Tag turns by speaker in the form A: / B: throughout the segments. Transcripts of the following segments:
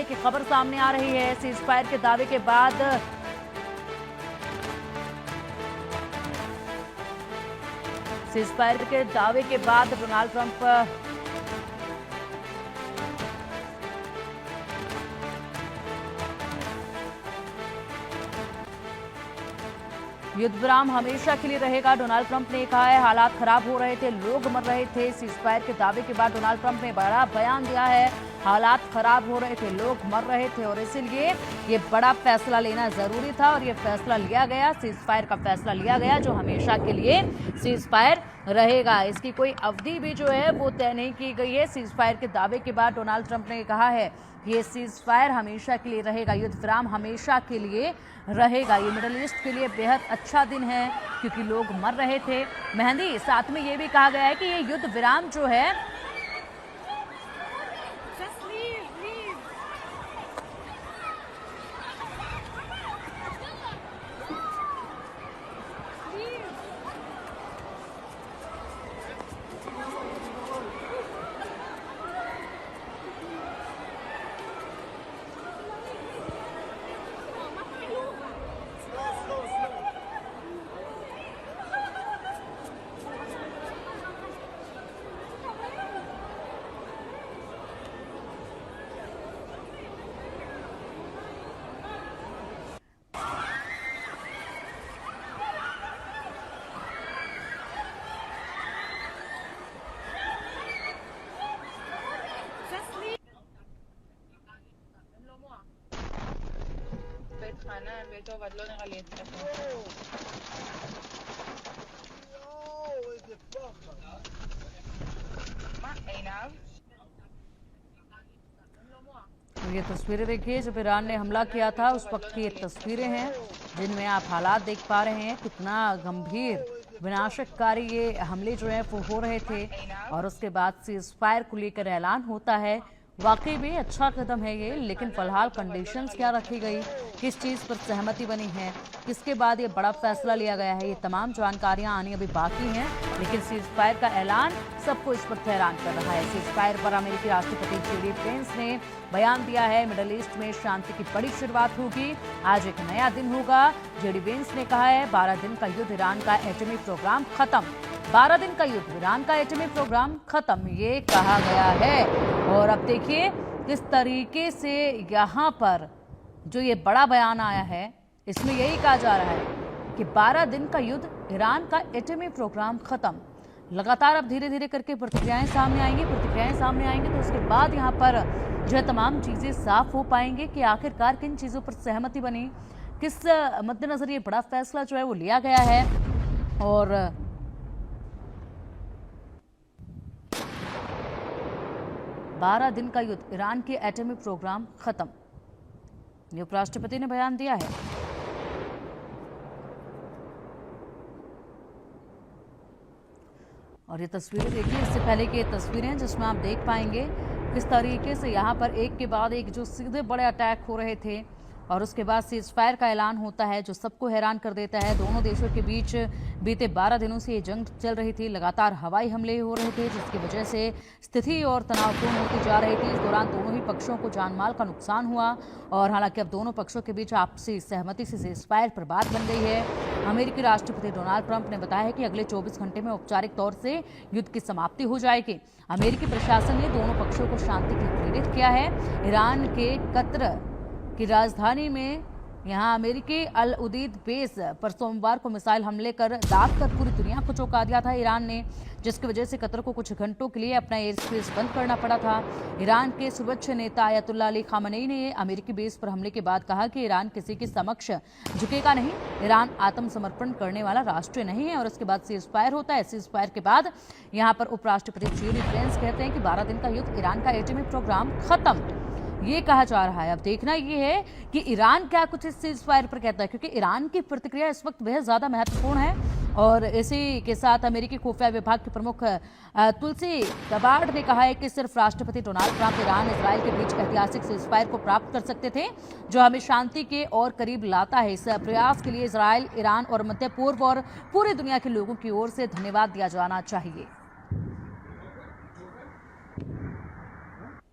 A: की खबर सामने आ रही है। सीज फायर के दावे के बाद डोनाल्ड ट्रंप युद्ध विराम हमेशा के लिए रहेगा, डोनाल्ड ट्रंप ने कहा है। हालात खराब हो रहे थे, लोग मर रहे थे। सीज फायर के दावे के बाद डोनाल्ड ट्रंप ने बड़ा बयान दिया है। हालात खराब हो रहे थे, लोग मर रहे थे और इसीलिए ये बड़ा फैसला लेना जरूरी था और ये फैसला लिया गया। सीज फायर का फैसला लिया गया जो हमेशा के लिए सीज फायर रहेगा। इसकी कोई अवधि भी जो है वो तय नहीं की गई है। सीज फायर के दावे के बाद डोनाल्ड ट्रंप ने कहा है ये सीज फायर हमेशा के लिए रहेगा, युद्ध विराम हमेशा के लिए रहेगा। ये मिडल ईस्ट के लिए बेहद अच्छा दिन है क्योंकि लोग मर रहे थे। मेहंदी, साथ में ये भी कहा गया है कि ये युद्ध विराम जो है ये तस्वीरें देखिए जब ईरान ने हमला किया था उस वक्त की ये तस्वीरें हैं जिनमें आप हालात देख पा रहे हैं। कितना गंभीर विनाशकारी ये हमले जो है वो हो रहे थे और उसके बाद सीज फायर को लेकर ऐलान होता है। वाकई में अच्छा कदम है ये, लेकिन फिलहाल कंडीशंस क्या रखी गई, किस चीज पर सहमति बनी है, किसके बाद ये बड़ा फैसला लिया गया है, ये तमाम जानकारियां आनी अभी बाकी हैं। लेकिन सीज फायर का ऐलान सबको इस पर हैरान कर रहा है। सीज फायर पर अमेरिकी राष्ट्रपति जेडी वेंस ने बयान दिया है। मिडल ईस्ट में शांति की बड़ी शुरुआत होगी, आज एक नया दिन होगा। जेडी वेंस ने कहा है 12 दिन का युद्ध, ईरान का एटमी प्रोग्राम खत्म। 12 दिन का युद्ध, ईरान का एटमी प्रोग्राम खत्म, ये कहा गया है। और अब देखिए किस तरीके से यहाँ पर जो ये बड़ा बयान आया है इसमें यही कहा जा रहा है कि 12 दिन का युद्ध, ईरान का एटमी प्रोग्राम खत्म। लगातार अब धीरे धीरे करके प्रतिक्रियाएं सामने आएंगी तो उसके बाद यहाँ पर जो है तमाम चीजें साफ हो पाएंगे कि आखिरकार किन चीजों पर सहमति बनी, किस मद्देनजर ये बड़ा फैसला जो है वो लिया गया है। और 12 दिन का युद्ध, ईरान के एटमी प्रोग्राम खत्म, ये उपराष्ट्रपति ने बयान दिया है। और ये तस्वीरें देखिए, इससे पहले की तस्वीरें जिसमें आप देख पाएंगे किस तरीके से यहाँ पर एक के बाद एक जो सीधे बड़े अटैक हो रहे थे और उसके बाद सीज फायर का ऐलान होता है जो सबको हैरान कर देता है। दोनों देशों के बीच बीते 12 दिनों से ये जंग चल रही थी, लगातार हवाई हमले हो रहे थे जिसकी वजह से स्थिति और तनावपूर्ण होती जा रही थी। इस दौरान दोनों ही पक्षों को जानमाल का नुकसान हुआ और हालांकि अब दोनों पक्षों के बीच आपसी सहमति से सीज फायर पर बात बन गई है। अमेरिकी राष्ट्रपति डोनाल्ड ट्रंप ने बताया है कि अगले 24 घंटे में औपचारिक तौर से युद्ध की समाप्ति हो जाएगी। अमेरिकी प्रशासन ने दोनों पक्षों को शांति के लिए प्रेरित किया है। ईरान के कतर की राजधानी में यहाँ अमेरिकी अल उदीद बेस पर सोमवार को मिसाइल हमले कर दाग कर पूरी दुनिया को चौंका दिया था ईरान ने, जिसकी वजह से कतर को कुछ घंटों के लिए अपना एयर स्पेस बंद करना पड़ा था। ईरान के सर्वोच्च नेता अयतुल्ला अली खामनेई ने अमेरिकी बेस पर हमले के बाद कहा कि ईरान किसी के समक्ष झुकेगा नहीं, ईरान आत्मसमर्पण करने वाला राष्ट्र नहीं है। और उसके बाद सीज फायर होता है। सीज फायर के बाद यहाँ पर उपराष्ट्रपति जेडी वेंस कहते हैं कि 12 दिन का युद्ध, ईरान का एटमी प्रोग्राम खत्म, ये कहा जा रहा है। अब देखना ये है कि ईरान क्या कुछ इस सीज फायर पर कहता है, क्योंकि ईरान की प्रतिक्रिया इस वक्त बेहद ज्यादा महत्वपूर्ण है। और इसी के साथ अमेरिकी खुफिया विभाग के प्रमुख तुलसी गबार्ड ने कहा है कि सिर्फ राष्ट्रपति डोनाल्ड ट्रंप ईरान इजराइल के बीच ऐतिहासिक सीज फायर को प्राप्त कर सकते थे जो हमें शांति के और करीब लाता है। इस प्रयास के लिए इजराइल, ईरान और मध्य पूर्व और पूरी दुनिया के लोगों की ओर से धन्यवाद दिया जाना चाहिए।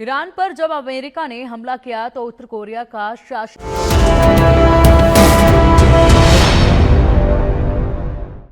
A: ईरान पर जब अमेरिका ने हमला किया तो उत्तर कोरिया का शासन